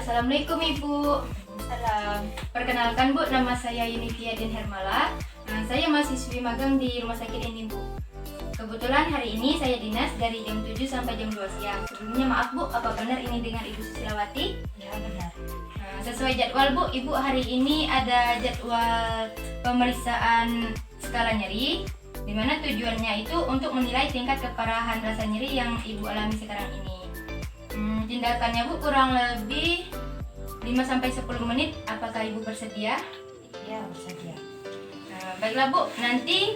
Assalamualaikum Ibu. Salam. Perkenalkan Bu, nama saya Yunifia Den Hermala. Saya mahasiswi magang di rumah sakit ini Bu. Kebetulan hari ini saya dinas dari jam 7 sampai jam 2 siang. Sebelumnya maaf Bu, apa benar ini dengan Ibu Susilawati? Ya benar. Sesuai jadwal Bu, Ibu hari ini ada jadwal pemeriksaan skala nyeri, di mana tujuannya itu untuk menilai tingkat keparahan rasa nyeri yang Ibu alami sekarang ini. Tindakannya Bu kurang lebih 5-10 menit. Apakah Ibu bersedia? Ya bersedia. Baiklah Bu, nanti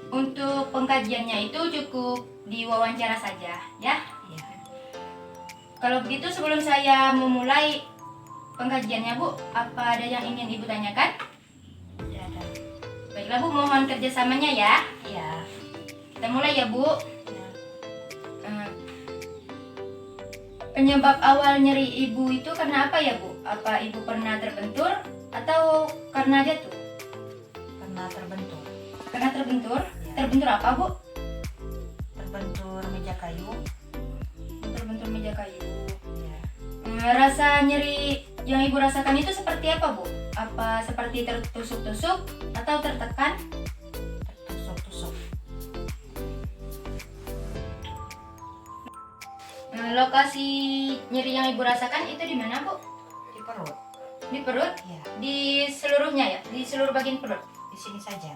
untuk pengkajiannya itu cukup diwawancara saja ya. Ya. Kalau begitu sebelum saya memulai pengkajiannya Bu, apa ada yang ingin Ibu tanyakan? Tidak ada. Baiklah Bu, mohon kerjasamanya ya. Ya. Kita mulai ya Bu. Ya. Penyebab awal nyeri Ibu itu karena apa ya Bu? Apa Ibu pernah terbentur atau karena jatuh? Pernah terbentur. Karena terbentur? Ya. Terbentur apa Bu? Terbentur meja kayu. Terbentur meja kayu. Ya. Rasa nyeri yang Ibu rasakan itu seperti apa Bu? Apa seperti tertusuk-tusuk atau tertekan? Tertusuk-tusuk. Lokasi nyeri yang Ibu rasakan itu di mana Bu? Di perut. Di perut? Ya. Di seluruhnya ya? Di seluruh bagian perut? Di sini saja.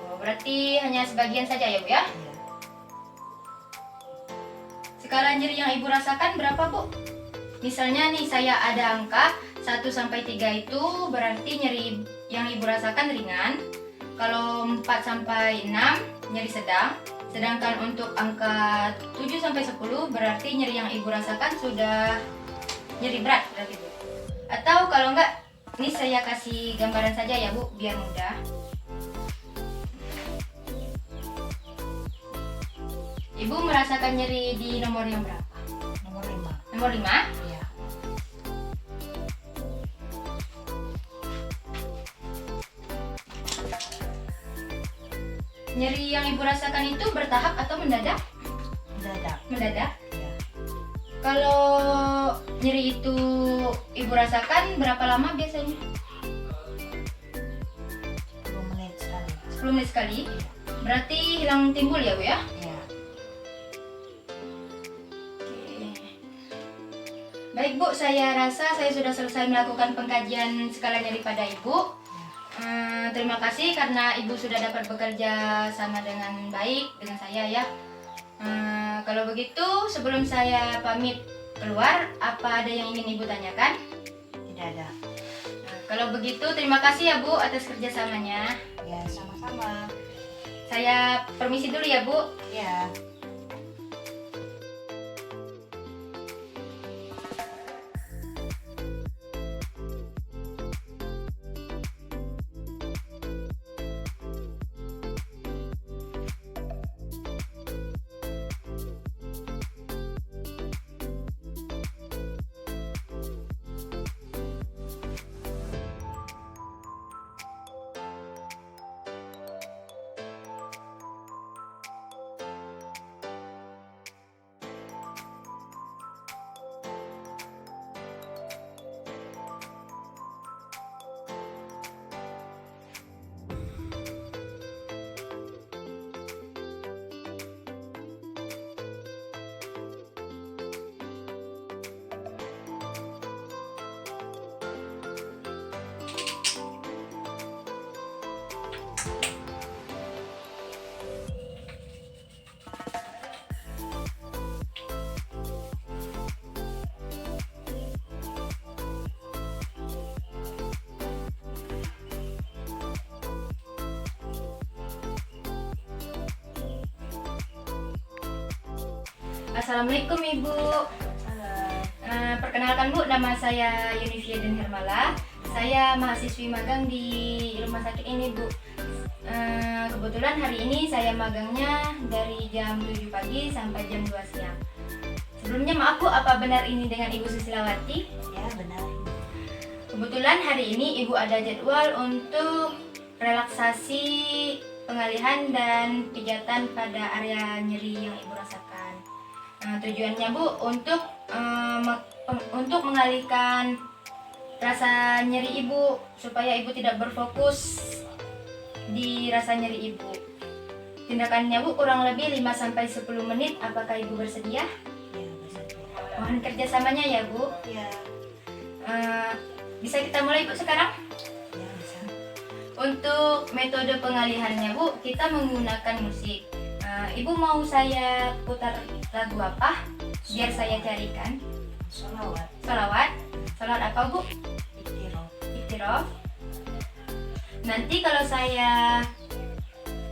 Oh, berarti hanya sebagian saja ya Bu ya? Ya. Skala nyeri yang Ibu rasakan berapa Bu? Misalnya nih saya ada angka 1 sampai 3 itu berarti nyeri yang Ibu rasakan ringan. Kalau 4 sampai 6 nyeri sedang. Sedangkan untuk angka 7 sampai 10 berarti nyeri yang Ibu rasakan sudah nyeri berat berarti Bu. Atau kalau enggak, ini saya kasih gambaran saja ya Bu biar mudah. Ibu merasakan nyeri di nomor yang berapa? Nomor 5. Nomor 5? Ya. Nyeri yang Ibu rasakan itu bertahap atau mendadak? Mendadak. Mendadak. Ya. Kalau nyeri itu Ibu rasakan berapa lama biasanya? 10 menit sekali. 10 menit sekali. Berarti hilang timbul ya Bu ya? Ya. Oke. Baik Bu, saya rasa saya sudah selesai melakukan pengkajian skala nyeri pada Ibu. Terima kasih karena Ibu sudah dapat bekerja sama dengan baik dengan saya ya. Kalau begitu sebelum saya pamit keluar, apa ada yang ingin Ibu tanyakan? Tidak ada. Kalau begitu terima kasih ya Bu atas kerjasamanya. Ya sama-sama. Saya permisi dulu ya Bu. Ya. Assalamualaikum Ibu. Salam. Perkenalkan Bu, nama saya Yunifia Den Hermala. Saya mahasiswi magang di rumah sakit ini Bu. Kebetulan hari ini saya magangnya dari jam 7 pagi sampai jam 2 siang. Sebelumnya maaf Bu, apa benar ini dengan Ibu Susilawati? Ya benar. Kebetulan hari ini Ibu ada jadwal untuk relaksasi, pengalihan dan pijatan pada area nyeri yang Ibu rasakan. Tujuannya Bu untuk untuk mengalihkan rasa nyeri ibu supaya ibu tidak berfokus di rasa nyeri ibu. Tindakannya bu kurang lebih 5-10 menit. Apakah ibu bersedia? Ya, bersedia. Mohon kerjasamanya ya bu. Ya, Bisa kita mulai bu sekarang? ya bisa. Untuk metode pengalihannya bu, kita menggunakan musik. Ibu mau saya putar lagu apa? Biar saya carikan. Sholawat. Salawat. Salawat apa bu? Iktiro. Iktiraf. Nanti kalau saya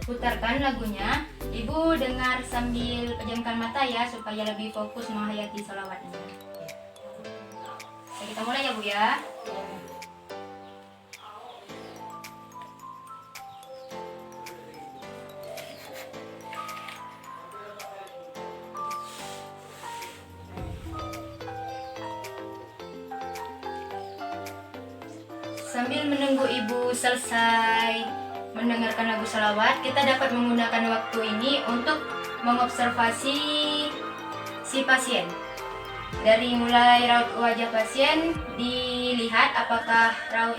putarkan lagunya, ibu dengar sambil pejamkan mata ya supaya lebih fokus menghayati salawatnya. Oke, kita mulai ya bu ya. Ya. Sambil menunggu ibu selesai mendengarkan lagu salawat, kita dapat menggunakan waktu ini untuk mengobservasi si pasien. Dari mulai raut wajah pasien, dilihat apakah raut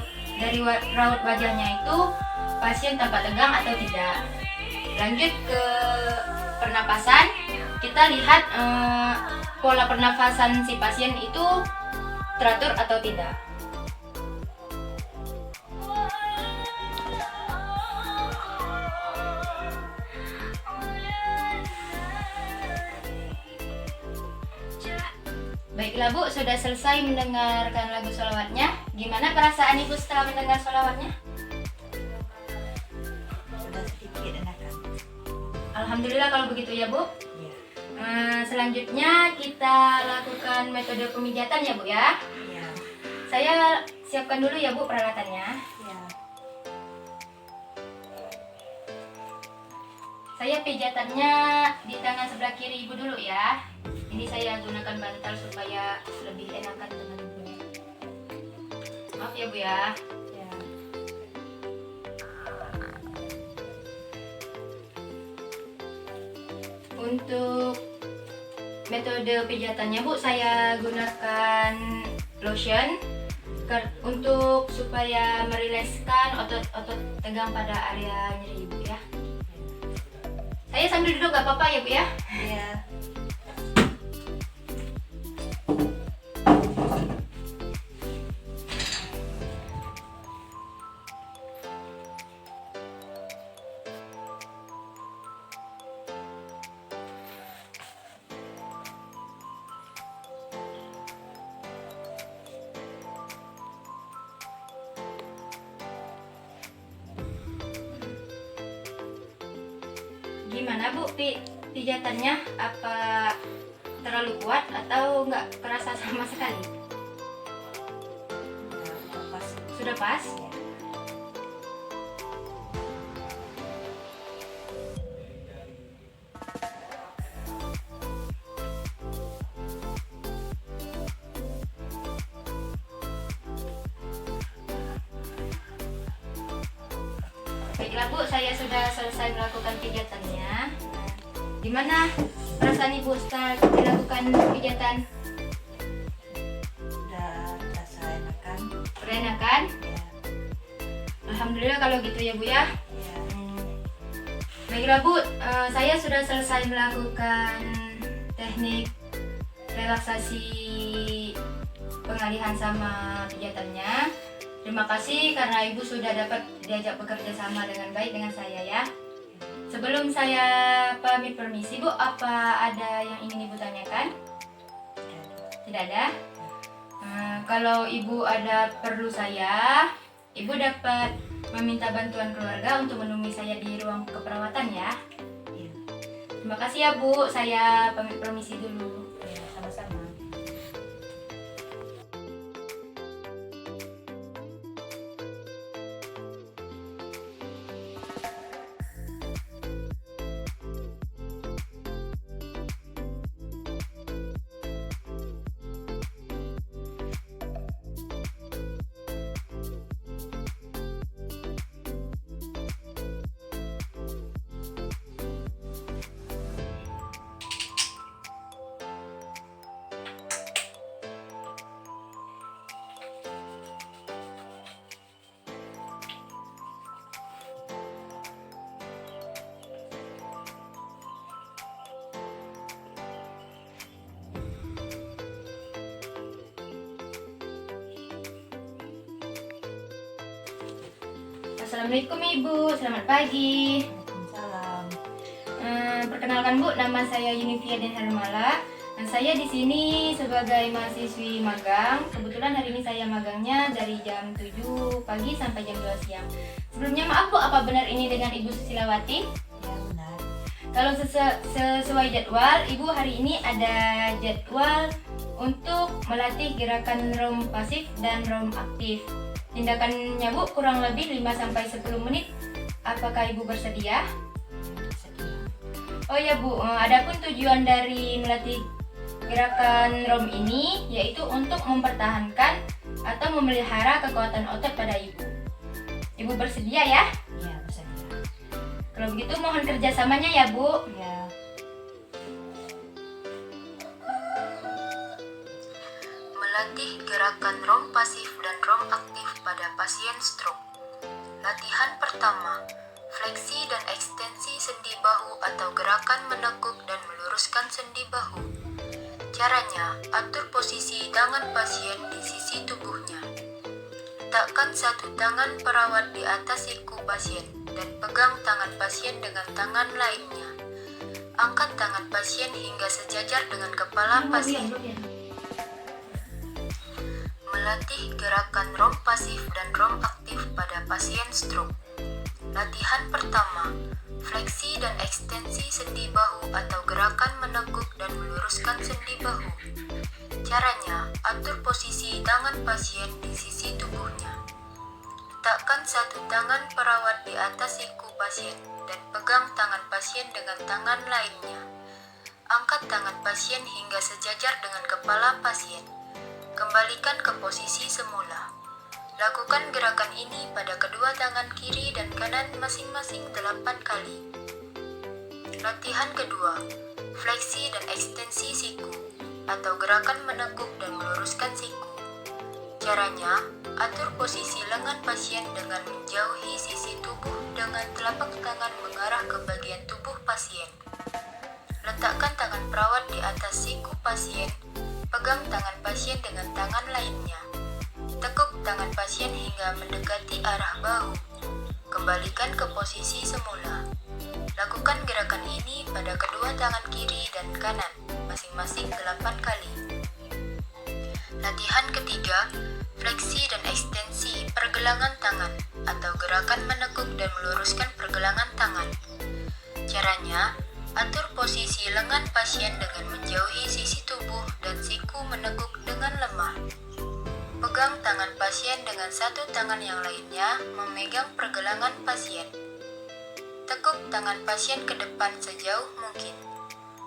wajahnya itu pasien tampak tegang atau tidak. Lanjut ke pernapasan, kita lihat pola pernafasan si pasien itu teratur atau tidak. Baiklah bu, sudah selesai mendengarkan lagu sholawatnya. Gimana perasaan ibu setelah mendengar sholawatnya? Sudah sedikit enakan. Alhamdulillah kalau begitu ya bu. Ya. Selanjutnya kita lakukan metode pemijatan ya bu ya. Ya. Saya siapkan dulu ya bu peralatannya. Ya. Saya pijatannya di tangan sebelah kiri ibu dulu ya. Ini saya gunakan bantal supaya lebih enakan dengan ibu. Maaf ya bu ya. Ya. Untuk metode pijatannya bu, saya gunakan lotion untuk supaya merilekskan otot-otot tegang pada area nyeri ibu ya. Saya sambil duduk gak apa-apa ya bu ya. Ya. Gimana bu pijatannya? Apa terlalu kuat atau nggak kerasa sama sekali? Pas. Sudah pas? Ya. Baiklah bu, saya sudah selesai melakukan pijatannya. Gimana perasaan ibu setelah dilakukan pijatan? Sudah rasa enakan. Enakan? Ya. Alhamdulillah kalau gitu ya bu ya. Ya. Baiklah bu, saya sudah selesai melakukan teknik relaksasi pengalihan sama pijatannya. Terima kasih karena ibu sudah dapat diajak bekerja sama dengan baik dengan saya ya. Sebelum saya pamit permisi bu, apa ada yang ingin ibu tanyakan? Tidak ada? Kalau ibu ada perlu saya, ibu dapat meminta bantuan keluarga untuk menemui saya di ruang keperawatan ya. Ya. Terima kasih ya bu, saya pamit permisi dulu. Ya, sama-sama. Assalamualaikum Ibu, selamat pagi. Waalaikumsalam. Perkenalkan Bu, nama saya Yunifia Den Hermala. Dan saya di sini sebagai mahasiswi magang. Kebetulan hari ini saya magangnya dari jam 7 pagi sampai jam 2 siang. Sebelumnya maaf Bu, apa benar ini dengan Ibu Susilawati? Ya benar. Kalau sesuai jadwal, Ibu hari ini ada jadwal untuk melatih gerakan ROM pasif dan ROM aktif. Tindakannya Bu kurang lebih 5-10 menit. Apakah Ibu bersedia? Sedih. Oh ya Bu, adapun tujuan dari melatih gerakan ROM ini yaitu untuk mempertahankan atau memelihara kekuatan otot pada Ibu. Ibu bersedia ya? Ya bersedia. Kalau begitu mohon kerjasamanya ya Bu. Ya. Melatih gerakan ROM pasif dan ROM aktif pada pasien stroke. Latihan pertama, fleksi dan ekstensi sendi bahu atau gerakan menekuk dan meluruskan sendi bahu. Caranya, atur posisi tangan pasien di sisi tubuhnya. Letakkan satu tangan perawat di atas siku pasien dan pegang tangan pasien dengan tangan lainnya. Angkat tangan pasien hingga sejajar dengan kepala pasien. Melatih gerakan ROM pasif dan ROM aktif pada pasien stroke. Latihan pertama, fleksi dan ekstensi sendi bahu atau gerakan menekuk dan meluruskan sendi bahu. Caranya, atur posisi tangan pasien di sisi tubuhnya. Letakkan satu tangan perawat di atas siku pasien dan pegang tangan pasien dengan tangan lainnya. Angkat tangan pasien hingga sejajar dengan kepala pasien. Kembalikan ke posisi semula. Lakukan gerakan ini pada kedua tangan kiri dan kanan masing-masing 8 kali. Latihan kedua, fleksi dan ekstensi siku atau gerakan menekuk dan meluruskan siku. Caranya, atur posisi lengan pasien dengan menjauhi sisi tubuh dengan telapak tangan mengarah ke bagian tubuh pasien. Letakkan tangan perawat di atas siku pasien. Pegang tangan pasien dengan tangan lainnya. Tekuk tangan pasien hingga mendekati arah bahu. Kembalikan ke posisi semula. Lakukan gerakan ini pada kedua tangan kiri dan kanan, masing-masing 8 kali. Latihan ketiga, fleksi dan ekstensi pergelangan tangan atau gerakan menekuk dan meluruskan pergelangan tangan. Caranya, atur posisi lengan pasien dengan menjauhi sisi tubuh dan siku menekuk dengan lemah. Pegang tangan pasien dengan satu tangan yang lainnya memegang pergelangan pasien. Tekuk tangan pasien ke depan sejauh mungkin.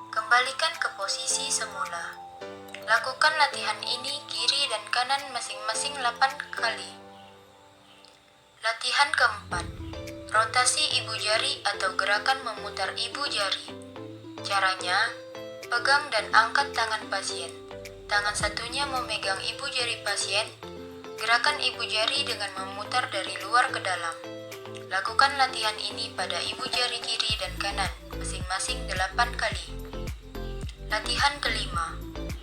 Kembalikan ke posisi semula. Lakukan latihan ini kiri dan kanan masing-masing 8 kali. Latihan keempat, rotasi ibu jari atau gerakan memutar ibu jari. Caranya, pegang dan angkat tangan pasien. Tangan satunya memegang ibu jari pasien. Gerakan ibu jari dengan memutar dari luar ke dalam. Lakukan latihan ini pada ibu jari kiri dan kanan, masing-masing 8 kali. Latihan kelima,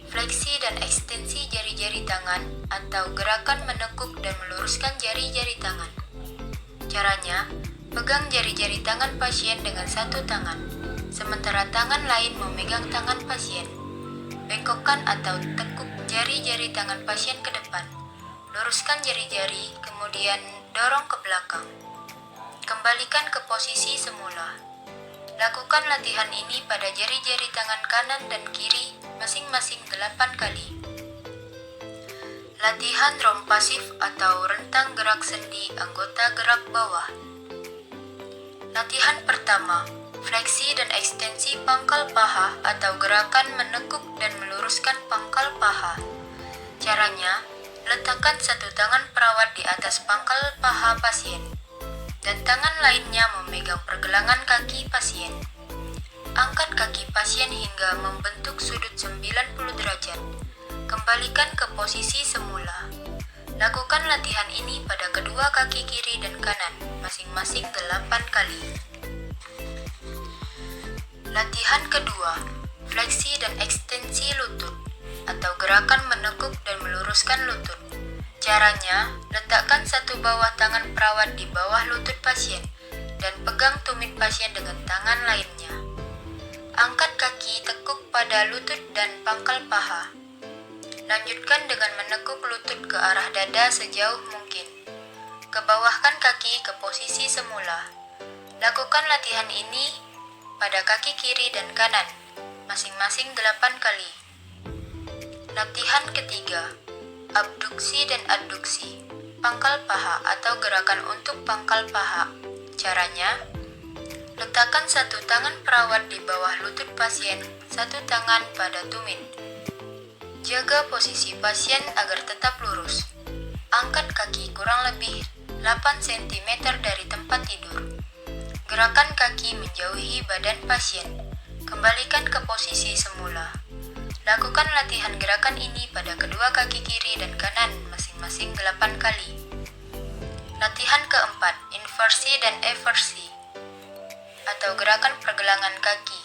fleksi dan ekstensi jari-jari tangan atau gerakan menekuk dan meluruskan jari-jari tangan. Caranya, pegang jari-jari tangan pasien dengan satu tangan, sementara tangan lain memegang tangan pasien. Bengkokkan atau tekuk jari-jari tangan pasien ke depan. Luruskan jari-jari, kemudian dorong ke belakang. Kembalikan ke posisi semula. Lakukan latihan ini pada jari-jari tangan kanan dan kiri masing-masing 8 kali. Latihan ROM pasif atau rentang gerak sendi anggota gerak bawah. Latihan pertama, fleksi dan ekstensi pangkal paha atau gerakan menekuk dan meluruskan pangkal paha. Caranya, letakkan satu tangan perawat di atas pangkal paha pasien dan tangan lainnya memegang pergelangan kaki pasien. Angkat kaki pasien hingga membentuk sudut 90 derajat. Kembalikan ke posisi semula. Lakukan latihan ini pada kedua kaki kiri dan kanan, masing-masing 8 kali. Latihan kedua, fleksi dan ekstensi lutut atau gerakan menekuk dan meluruskan lutut. Caranya, letakkan satu bawah tangan perawat di bawah lutut pasien dan pegang tumit pasien dengan tangan lainnya. Angkat kaki tekuk pada lutut dan pangkal paha. Lanjutkan dengan menekuk lutut ke arah dada sejauh mungkin. Kebawahkan kaki ke posisi semula. Lakukan latihan ini pada kaki kiri dan kanan, masing-masing 8 kali. Latihan ketiga, abduksi dan adduksi, pangkal paha atau gerakan untuk pangkal paha. Caranya, letakkan satu tangan perawat di bawah lutut pasien, satu tangan pada tumit. Jaga posisi pasien agar tetap lurus. Angkat kaki kurang lebih 8 cm dari tempat tidur. Gerakan kaki menjauhi badan pasien. Kembalikan ke posisi semula. Lakukan latihan gerakan ini pada kedua kaki kiri dan kanan masing-masing 8 kali. Latihan keempat, inversi dan eversi atau gerakan pergelangan kaki.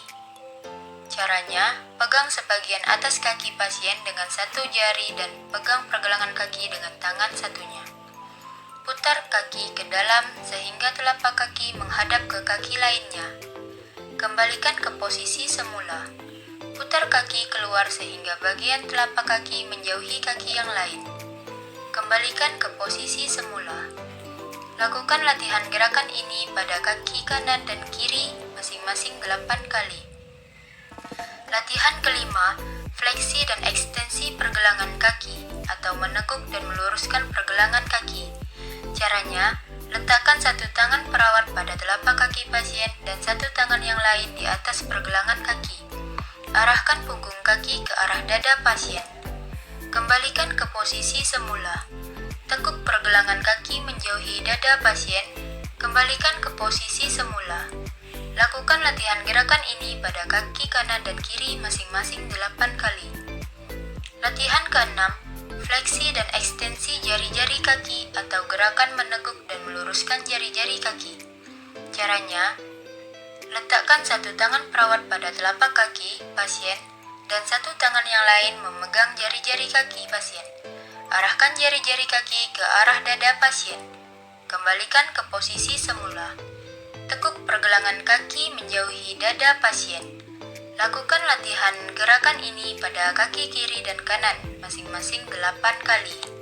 Caranya, pegang sebagian atas kaki pasien dengan satu jari dan pegang pergelangan kaki dengan tangan satunya. Putar kaki ke dalam sehingga telapak kaki menghadap ke kaki lainnya. Kembalikan ke posisi semula. Putar kaki keluar sehingga bagian telapak kaki menjauhi kaki yang lain. Kembalikan ke posisi semula. Lakukan latihan gerakan ini pada kaki kanan dan kiri masing-masing 8 kali. Latihan kelima, fleksi dan ekstensi pergelangan kaki atau menekuk dan meluruskan pergelangan kaki. Caranya, letakkan satu tangan perawat pada telapak kaki pasien dan satu tangan yang lain di atas pergelangan kaki. Arahkan punggung kaki ke arah dada pasien. Kembalikan ke posisi semula. Tekuk pergelangan kaki menjauhi dada pasien. Kembalikan ke posisi semula. Lakukan latihan gerakan ini pada kaki kanan dan kiri masing-masing 8 kali. Latihan keenam, fleksi dan ekstensi jari-jari kaki atau gerakan menekuk dan meluruskan jari-jari kaki. Caranya, letakkan satu tangan perawat pada telapak kaki pasien dan satu tangan yang lain memegang jari-jari kaki pasien. Arahkan jari-jari kaki ke arah dada pasien. Kembalikan ke posisi semula. Tekuk pergelangan kaki menjauhi dada pasien. Lakukan latihan gerakan ini pada kaki kiri dan kanan masing-masing 8 kali.